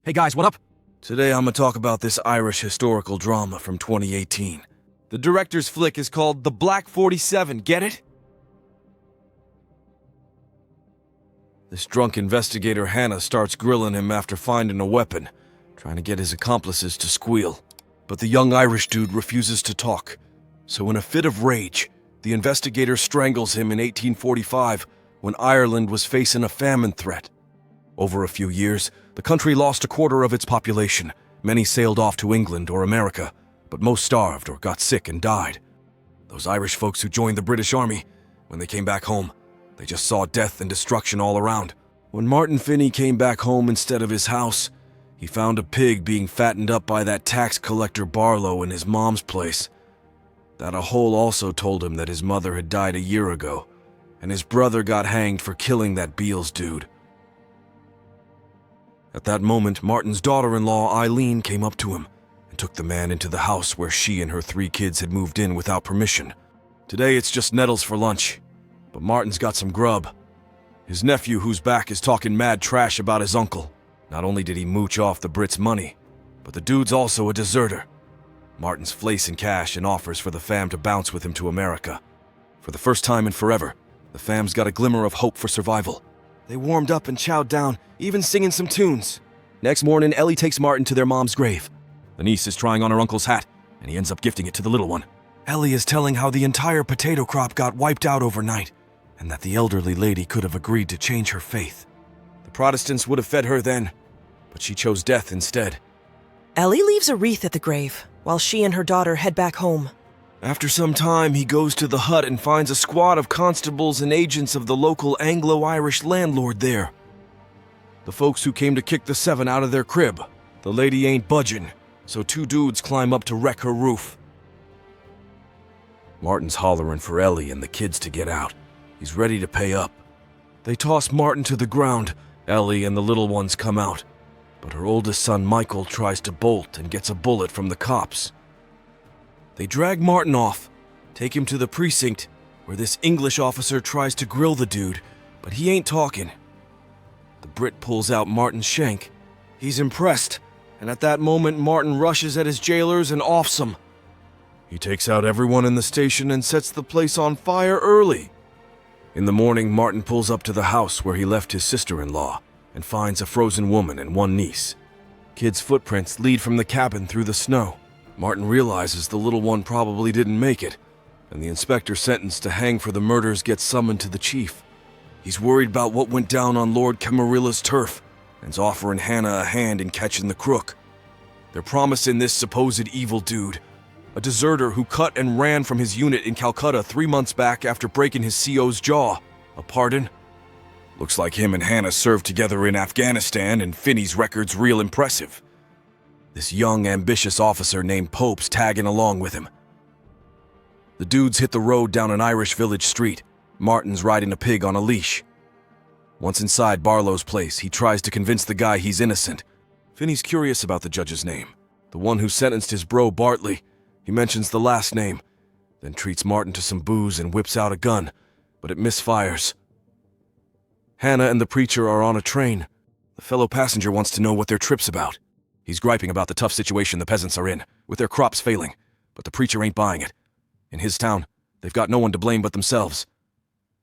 Hey guys, what up? Today I'm gonna talk about this Irish historical drama from 2018. The director's flick is called The Black 47, get it? This drunk investigator Hannah starts grilling him after finding a weapon, trying to get his accomplices to squeal. But the young Irish dude refuses to talk. So in a fit of rage, the investigator strangles him in 1845 when Ireland was facing a famine threat. Over a few years, the country lost a quarter of its population. Many sailed off to England or America, but most starved or got sick and died. Those Irish folks who joined the British Army, when they came back home, they just saw death and destruction all around. When Martin Finney came back home instead of his house, he found a pig being fattened up by that tax collector Barlow in his mom's place. That a hole also told him that his mother had died a year ago, and his brother got hanged for killing that Beals dude. At that moment, Martin's daughter-in-law, Eileen, came up to him and took the man into the house where she and her 3 kids had moved in without permission. Today it's just nettles for lunch, but Martin's got some grub. His nephew, who's back, is talking mad trash about his uncle. Not only did he mooch off the Brits' money, but the dude's also a deserter. Martin's flacing cash and offers for the fam to bounce with him to America. For the first time in forever, the fam's got a glimmer of hope for survival. They warmed up and chowed down, even singing some tunes. Next morning, Ellie takes Martin to their mom's grave. The niece is trying on her uncle's hat, and he ends up gifting it to the little one. Ellie is telling how the entire potato crop got wiped out overnight, and that the elderly lady could have agreed to change her faith. The Protestants would have fed her then, but she chose death instead. Ellie leaves a wreath at the grave, while she and her daughter head back home. After some time, he goes to the hut and finds a squad of constables and agents of the local Anglo-Irish landlord there. The folks who came to kick the 7 out of their crib. The lady ain't budging, so 2 dudes climb up to wreck her roof. Martin's hollering for Ellie and the kids to get out. He's ready to pay up. They toss Martin to the ground. Ellie and the little ones come out, but her oldest son Michael tries to bolt and gets a bullet from the cops. They drag Martin off, take him to the precinct, where this English officer tries to grill the dude, but he ain't talking. The Brit pulls out Martin's shank. He's impressed, and at that moment Martin rushes at his jailers and offs them. He takes out everyone in the station and sets the place on fire early. In the morning, Martin pulls up to the house where he left his sister-in-law and finds a frozen woman and 1 niece. Kids' footprints lead from the cabin through the snow. Martin realizes the little one probably didn't make it, and the inspector sentenced to hang for the murders gets summoned to the chief. He's worried about what went down on Lord Camarilla's turf, and's offering Hannah a hand in catching the crook. They're promising this supposed evil dude, a deserter who cut and ran from his unit in Calcutta 3 months back after breaking his CO's jaw, a pardon. Looks like him and Hannah served together in Afghanistan, and Finney's record's real impressive. This young, ambitious officer named Pope's tagging along with him. The dudes hit the road down an Irish village street. Martin's riding a pig on a leash. Once inside Barlow's place, he tries to convince the guy he's innocent. Finney's curious about the judge's name, the one who sentenced his bro Bartley. He mentions the last name, then treats Martin to some booze and whips out a gun, but it misfires. Hannah and the preacher are on a train. The fellow passenger wants to know what their trip's about. He's griping about the tough situation the peasants are in, with their crops failing, but the preacher ain't buying it. In his town, they've got no one to blame but themselves.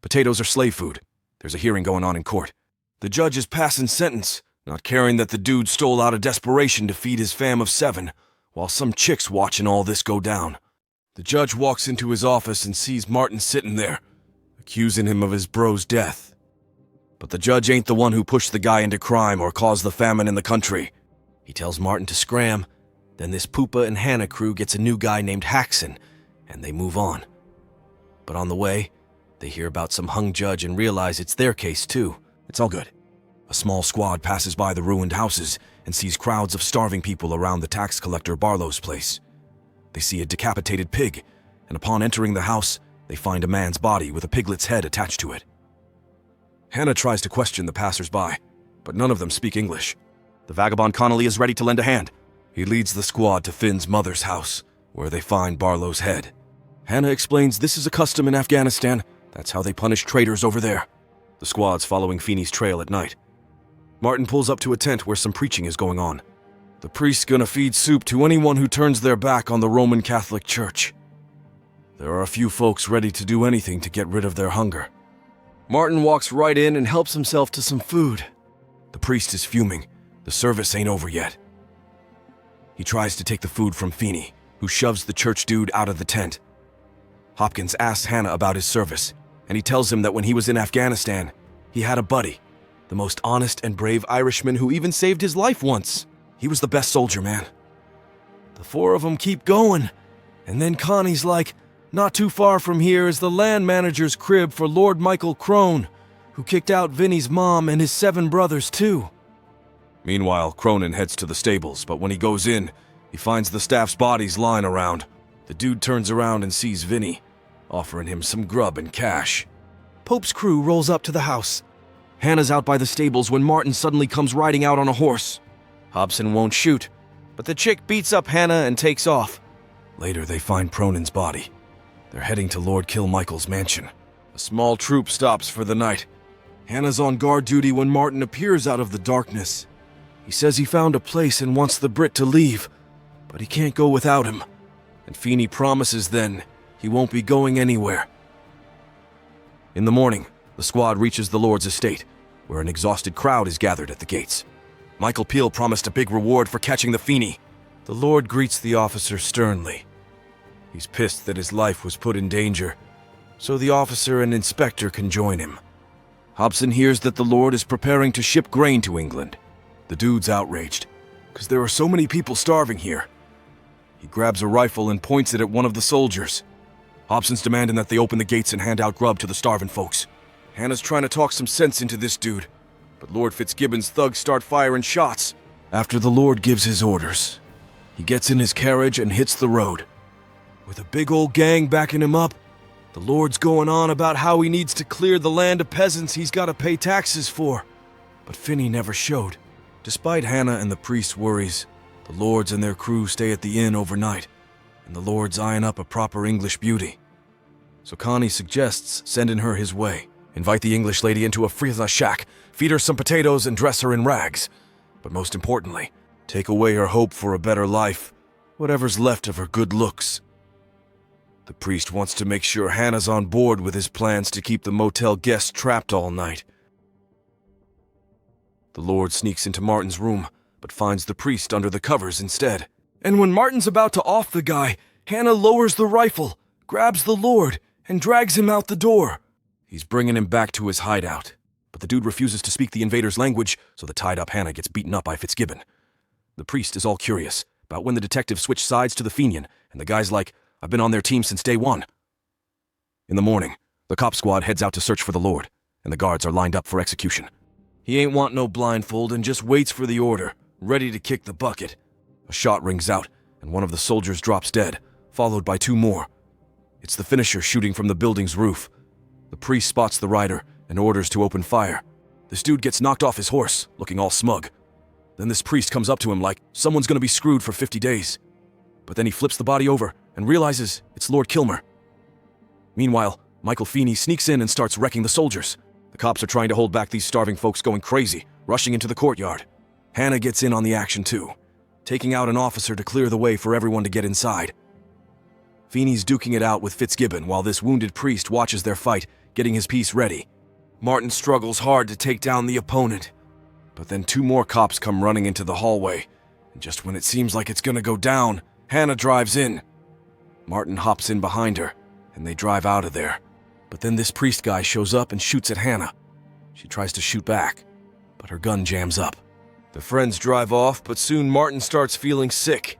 Potatoes are slave food. There's a hearing going on in court. The judge is passing sentence, not caring that the dude stole out of desperation to feed his fam of 7, while some chick's watching all this go down. The judge walks into his office and sees Martin sitting there, accusing him of his bro's death. But the judge ain't the one who pushed the guy into crime or caused the famine in the country. He tells Martin to scram, then this Poopa and Hannah crew gets a new guy named Haxon, and they move on. But on the way, they hear about some hung judge and realize it's their case too. It's all good. A small squad passes by the ruined houses and sees crowds of starving people around the tax collector Barlow's place. They see a decapitated pig, and upon entering the house, they find a man's body with a piglet's head attached to it. Hannah tries to question the passers-by, but none of them speak English. The vagabond Connolly is ready to lend a hand. He leads the squad to Finn's mother's house, where they find Barlow's head. Hannah explains this is a custom in Afghanistan. That's how they punish traitors over there. The squad's following Feeney's trail at night. Martin pulls up to a tent where some preaching is going on. The priest's gonna feed soup to anyone who turns their back on the Roman Catholic Church. There are a few folks ready to do anything to get rid of their hunger. Martin walks right in and helps himself to some food. The priest is fuming. The service ain't over yet. He tries to take the food from Feeney, who shoves the church dude out of the tent. Hopkins asks Hannah about his service, and he tells him that when he was in Afghanistan, he had a buddy, the most honest and brave Irishman who even saved his life once. He was the best soldier, man. The four of them keep going, and then Connie's like, not too far from here is the land manager's crib for Lord Michael Crone, who kicked out Vinny's mom and his 7 brothers too. Meanwhile, Cronin heads to the stables, but when he goes in, he finds the staff's bodies lying around. The dude turns around and sees Vinny, offering him some grub and cash. Pope's crew rolls up to the house. Hannah's out by the stables when Martin suddenly comes riding out on a horse. Hobson won't shoot, but the chick beats up Hannah and takes off. Later, they find Cronin's body. They're heading to Lord Kilmichael's mansion. A small troop stops for the night. Hannah's on guard duty when Martin appears out of the darkness. He says he found a place and wants the Brit to leave, but he can't go without him. And Feeney promises then he won't be going anywhere. In the morning, the squad reaches the Lord's estate, where an exhausted crowd is gathered at the gates. Michael Peel promised a big reward for catching the Feeney. The Lord greets the officer sternly. He's pissed that his life was put in danger, so the officer and inspector can join him. Hobson hears that the Lord is preparing to ship grain to England. The dude's outraged, because there are so many people starving here. He grabs a rifle and points it at one of the soldiers. Hobson's demanding that they open the gates and hand out grub to the starving folks. Hannah's trying to talk some sense into this dude, but Lord Fitzgibbon's thugs start firing shots. After the Lord gives his orders, he gets in his carriage and hits the road. With a big old gang backing him up, the Lord's going on about how he needs to clear the land of peasants he's got to pay taxes for. But Finney never showed. Despite Hannah and the priest's worries, the Lords and their crew stay at the inn overnight, and the Lord's eyeing up a proper English beauty. So Connie suggests sending her his way. Invite the English lady into a freezer shack, feed her some potatoes and dress her in rags. But most importantly, take away her hope for a better life, whatever's left of her good looks. The priest wants to make sure Hannah's on board with his plans to keep the motel guests trapped all night. The Lord sneaks into Martin's room, but finds the priest under the covers instead. And when Martin's about to off the guy, Hannah lowers the rifle, grabs the Lord, and drags him out the door. He's bringing him back to his hideout, but the dude refuses to speak the invader's language, so the tied-up Hannah gets beaten up by Fitzgibbon. The priest is all curious about when the detectives switch sides to the Fenian, and the guy's like, I've been on their team since day one. In the morning, the cop squad heads out to search for the Lord, and the guards are lined up for execution. He ain't want no blindfold and just waits for the order, ready to kick the bucket. A shot rings out, and one of the soldiers drops dead, followed by 2 more. It's the finisher shooting from the building's roof. The priest spots the rider and orders to open fire. This dude gets knocked off his horse, looking all smug. Then this priest comes up to him like, someone's gonna be screwed for 50 days. But then he flips the body over and realizes it's Lord Kilmer. Meanwhile, Michael Feeney sneaks in and starts wrecking the soldiers. The cops are trying to hold back these starving folks going crazy, rushing into the courtyard. Hannah gets in on the action too, taking out an officer to clear the way for everyone to get inside. Feeney's duking it out with Fitzgibbon while this wounded priest watches their fight, getting his piece ready. Martin struggles hard to take down the opponent, but then 2 more cops come running into the hallway, and just when it seems like it's gonna go down, Hannah drives in. Martin hops in behind her, and they drive out of there. But then this priest guy shows up and shoots at Hannah. She tries to shoot back, but her gun jams up. The friends drive off, but soon Martin starts feeling sick.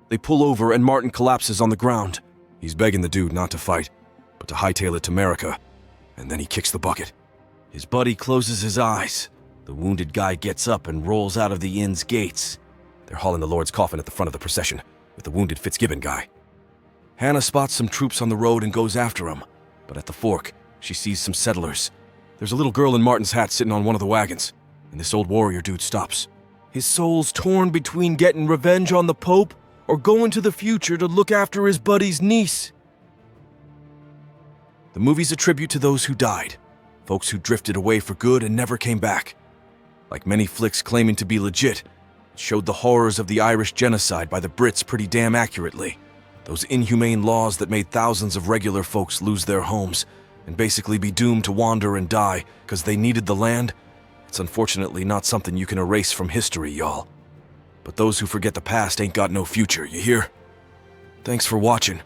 They pull over and Martin collapses on the ground. He's begging the dude not to fight, but to hightail it to America, and then he kicks the bucket. His buddy closes his eyes. The wounded guy gets up and rolls out of the inn's gates. They're hauling the Lord's coffin at the front of the procession, with the wounded Fitzgibbon guy. Hannah spots some troops on the road and goes after him, but at the fork, she sees some settlers. There's a little girl in Martin's hat sitting on one of the wagons, and this old warrior dude stops. His soul's torn between getting revenge on the Pope or going to the future to look after his buddy's niece. The movie's a tribute to those who died, folks who drifted away for good and never came back. Like many flicks claiming to be legit, it showed the horrors of the Irish genocide by the Brits pretty damn accurately. Those inhumane laws that made thousands of regular folks lose their homes and basically be doomed to wander and die because they needed the land. It's unfortunately not something you can erase from history, y'all. But those who forget the past ain't got no future, you hear? Thanks for watching.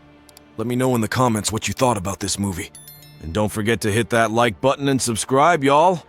Let me know in the comments what you thought about this movie. And don't forget to hit that like button and subscribe, y'all.